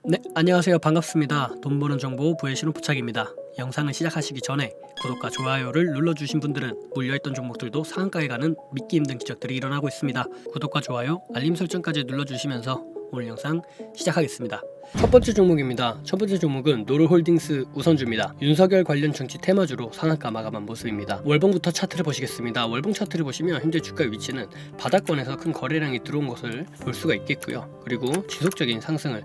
네, 안녕하세요. 반갑습니다. 돈 버는 정보 부의 신호부착입니다. 영상을 시작하시기 전에 구독과 좋아요를 눌러주신 분들은 물려있던 종목들도 상한가에 가는 믿기 힘든 기적들이 일어나고 있습니다. 구독과 좋아요, 알림 설정까지 눌러주시면서 오늘 영상 시작하겠습니다. 첫 번째 종목입니다. 첫 번째 종목은 노르홀딩스 우선주입니다. 윤석열 관련 정치 테마주로 상한가 마감한 모습입니다. 월봉부터 차트를 보시겠습니다. 월봉 차트를 보시면 현재 주가 위치는 바닥권에서 큰 거래량이 들어온 것을 볼 수가 있겠고요. 그리고 지속적인 상승을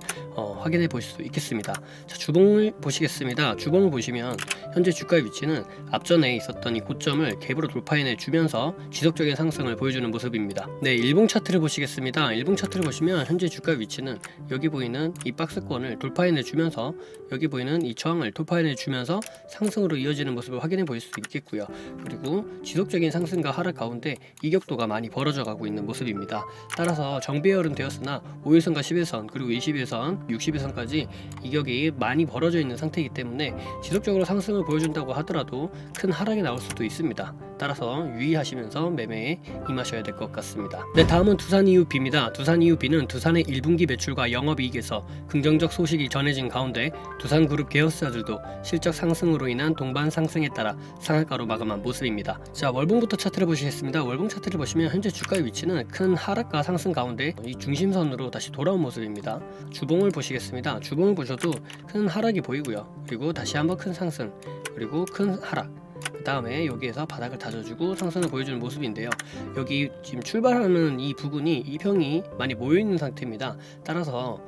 확인해 보실 수 있겠습니다. 자, 주봉을 보시겠습니다. 주봉을 보시면 현재 주가 위치는 앞전에 있었던 이 고점을 갭으로 돌파해내 주면서 지속적인 상승을 보여주는 모습입니다. 네, 일봉 차트를 보시겠습니다. 일봉 차트를 보시면 현재 주가 위치는 여기 보이는 이 박스권을 돌파해내 주면서 여기 보이는 이 저항을 돌파해내 주면서 상승으로 이어지는 모습을 확인해 보실 수 있겠고요. 그리고 지속적인 상승과 하락 가운데 이격도가 많이 벌어져 가고 있는 모습입니다. 따라서 정배열은 되었으나 5일선과 11선 그리고 21선, 60일선까지 이격이 많이 벌어져 있는 상태이기 때문에 지속적으로 상승을 보여준다고 하더라도 큰 하락이 나올 수도 있습니다. 따라서 유의하시면서 매매에 임하셔야 될 것 같습니다. 네, 다음은 두산이유비입니다. 두산이유비는 두산의 1분기 매출과 영업이익에서 긍정적 소식이 전해진 가운데 두산그룹 계열사들도 실적 상승으로 인한 동반 상승에 따라 상한가로 마감한 모습입니다. 자, 월봉부터 차트를 보시겠습니다. 월봉 차트를 보시면 현재 주가의 위치는 큰 하락과 상승 가운데 이 중심선으로 다시 돌아온 모습입니다. 주봉을 보시겠습니다. 주봉을 보셔도 큰 하락이 보이고요. 그리고 다시 한번 큰 상승, 그리고 큰 하락, 그 다음에 여기에서 바닥을 다져주고 상승을 보여주는 모습인데요. 여기 지금 출발하는 이 부분이 이평이 많이 모여있는 상태입니다. 따라서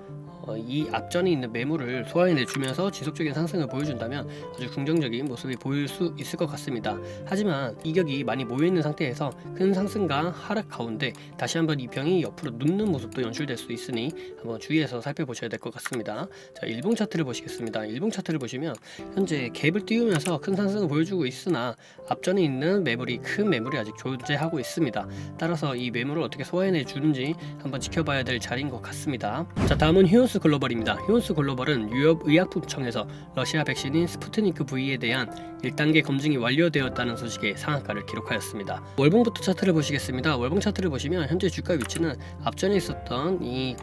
이 앞전에 있는 매물을 소화해내 주면서 지속적인 상승을 보여준다면 아주 긍정적인 모습이 보일 수 있을 것 같습니다. 하지만 이격이 많이 모여있는 상태에서 큰 상승과 하락 가운데 다시 한번 이평이 옆으로 눕는 모습도 연출될 수 있으니 한번 주의해서 살펴보셔야 될 것 같습니다. 자, 일봉 차트를 보시겠습니다. 일봉 차트를 보시면 현재 갭을 띄우면서 큰 상승을 보여주고 있으나 앞전에 있는 매물이 큰 매물이 아직 존재하고 있습니다. 따라서 이 매물을 어떻게 소화해내 주는지 한번 지켜봐야 될 자리인 것 같습니다. 자, 다음은 휴온스 글로벌입니다. 휴온스 글로벌은 유럽의약품청에서 러시아 백신인 스푸트니크 V에 대한 1단계 검증이 완료되었다는 소식에 상한가를 기록하였습니다. 월봉부터 차트를 보시겠습니다. 월봉 차트를 보시면 현재 주가 위치는 앞전에 있었던 이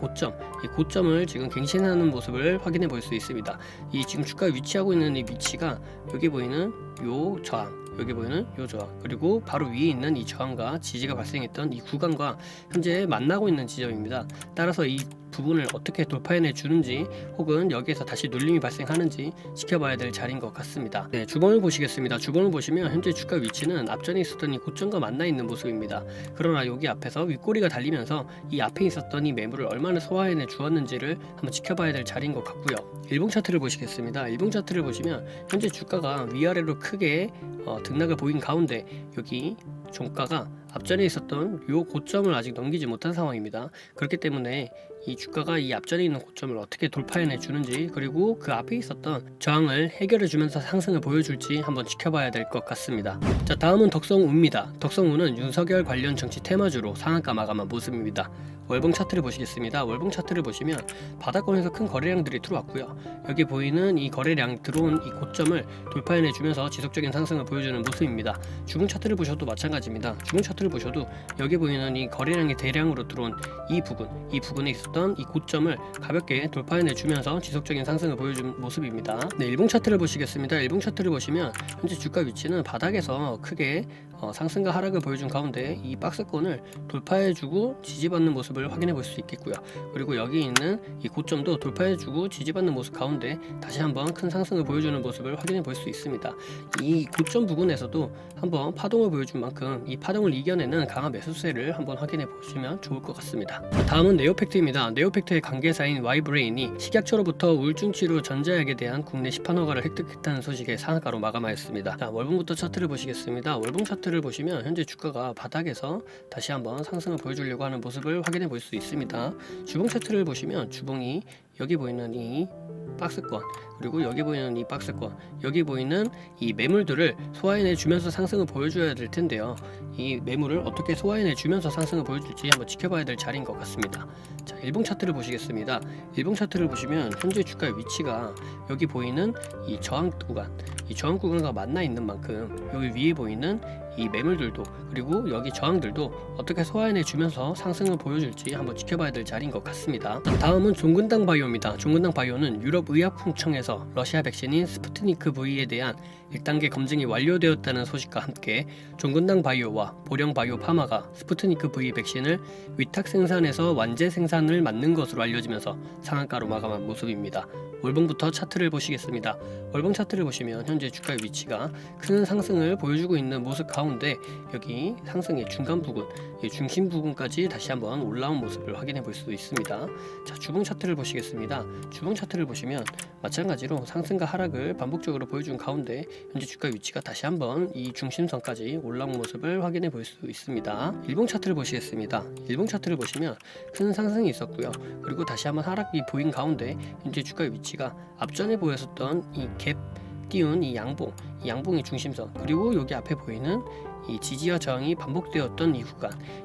고점을 지금 갱신하는 모습을 확인해 볼 수 있습니다. 이 지금 주가 위치하고 있는 이 위치가 여기 보이는 요 저항, 여기 보이는 요 저항, 그리고 바로 위에 있는 이 저항과 지지가 발생했던 이 구간과 현재 만나고 있는 지점입니다. 따라서 이 부분을 어떻게 돌파해내 주는지 혹은 여기에서 다시 눌림이 발생하는지 지켜봐야 될 자리인 것 같습니다. 네, 주봉을 보시겠습니다. 주봉을 보시면 현재 주가 위치는 앞전에 있었던 이 고점과 만나 있는 모습입니다. 그러나 여기 앞에서 윗꼬리가 달리면서 이 앞에 있었던 이 매물을 얼마나 소화해내 주었는지를 한번 지켜봐야 될 자리인 것 같고요. 일봉 차트를 보시겠습니다. 일봉 차트를 보시면 현재 주가가 위아래로 크게 등락을 보인 가운데 여기 종가가 앞전에 있었던 이 고점을 아직 넘기지 못한 상황입니다. 그렇기 때문에 이 주가가 이 앞전에 있는 고점을 어떻게 돌파해내 주는지, 그리고 그 앞에 있었던 저항을 해결해 주면서 상승을 보여줄지 한번 지켜봐야 될 것 같습니다. 자, 다음은 덕성우입니다. 덕성우는 윤석열 관련 정치 테마주로 상한가 마감한 모습입니다. 월봉 차트를 보시겠습니다. 월봉 차트를 보시면 바닥권에서 큰 거래량들이 들어왔고요. 여기 보이는 이 거래량 들어온 이 고점을 돌파해내 주면서 지속적인 상승을 보여주는 모습입니다. 주봉 차트를 보셔도 마찬가지입니다. 주봉 차트를 보셔도 여기 보이는 이 거래량이 대량으로 들어온 이 부분에 있었던 이 고점을 가볍게 돌파해내 주면서 지속적인 상승을 보여준 모습입니다. 네, 일봉 차트를 보시겠습니다. 일봉 차트를 보시면 현재 주가 위치는 바닥에서 크게 상승과 하락을 보여준 가운데 이 박스권을 돌파해주고 지지받는 모습을 확인해 볼 수 있겠고요. 그리고 여기 있는 이 고점도 돌파해주고 지지받는 모습 가운데 다시 한번 큰 상승을 보여주는 모습을 확인해 볼 수 있습니다. 이 고점 부분에서도 한번 파동을 보여준 만큼 이 파동을 이겨내는 강한 매수세를 한번 확인해 보시면 좋을 것 같습니다. 다음은 네오팩트입니다. 네오팩트의 관계사인 Y브레인이 식약처로부터 우울증 치료 전자약에 대한 국내 시판 허가를 획득했다는 소식에 상한가로 마감하였습니다. 자, 월봉부터 차트를 보시겠습니다. 월봉 차트를 보시면 현재 주가가 바닥에서 다시 한번 상승을 보여주려고 하는 모습을 확인해 볼 수 있습니다. 주봉 차트를 보시면 주봉이 여기 보이는 이 박스권, 그리고 여기 보이는 이 박스권, 여기 보이는 이 매물들을 소화해내 주면서 상승을 보여줘야 될 텐데요. 이 매물을 어떻게 소화해내 주면서 상승을 보여줄지 한번 지켜봐야 될 자리인 것 같습니다. 자, 일봉 차트를 보시겠습니다. 일봉 차트를 보시면 현재 주가 위치가 여기 보이는 이 저항 구간과 만나 있는 만큼 여기 위에 보이는 이 매물들도 그리고 여기 저항들도 어떻게 소화해내 주면서 상승을 보여줄지 한번 지켜봐야 될 자리인 것 같습니다. 다음은 종근당 바이오입니다. 종근당 바이오는 유럽의약품청에서 러시아 백신인 스푸트니크 V에 대한 1단계 검증이 완료되었다는 소식과 함께 종근당 바이오와 보령 바이오 파마가 스푸트니크 V 백신을 위탁 생산에서 완제 생산을 맡는 것으로 알려지면서 상한가로 마감한 모습입니다. 월봉부터 차트를 보시겠습니다. 월봉 차트를 보시면 현재 주가의 위치가 큰 상승을 보여주고 있는 모습 가운데 여기 상승의 중간 부분, 중심 부분까지 다시 한번 올라온 모습을 확인해 볼 수 있습니다. 자, 주봉 차트를 보시겠습니다. 주봉 차트를 보시면 마찬가지로 상승과 하락을 반복적으로 보여준 가운데 현재 주가 위치가 다시 한번 이 중심선까지 올라온 모습을 확인해 볼 수 있습니다. 일봉 차트를 보시겠습니다. 일봉 차트를 보시면 큰 상승이 있었고요. 그리고 다시 한번 하락이 보인 가운데 현재 주가의 위치가 앞전에 보였었던 이 갭 띄운 이 양봉의 중심선, 그리고 여기 앞에 보이는 이 지지와 저항이 반복되었던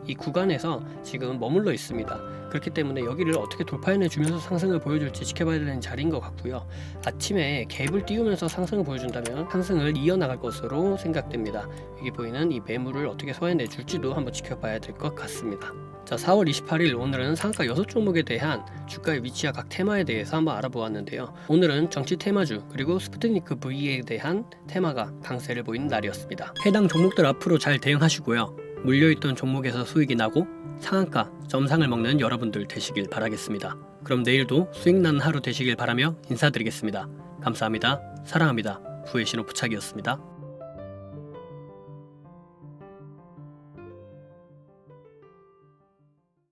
이 구간에서 지금 머물러 있습니다. 그렇기 때문에 여기를 어떻게 돌파해내 주면서 상승을 보여줄지 지켜봐야 되는 자리인 것 같고요. 아침에 갭을 띄우면서 상승을 보여준다면 상승을 이어나갈 것으로 생각됩니다. 여기 보이는 이 매물을 어떻게 소화해내 줄지도 한번 지켜봐야 될 것 같습니다. 자, 4월 28일 오늘은 상한가 6종목에 대한 주가의 위치와 각 테마에 대해서 한번 알아보았는데요. 오늘은 정치 테마주 그리고 스푸트니크 V에 대한 테마가 강세를 보이는 날이었습니다. 해당 종목들 앞으로 잘 대응하시고요. 물려있던 종목에서 수익이 나고 상한가 점상을 먹는 여러분들 되시길 바라겠습니다. 그럼 내일도 수익 나는 하루 되시길 바라며 인사드리겠습니다. 감사합니다. 사랑합니다. 부의 신호 부착이었습니다.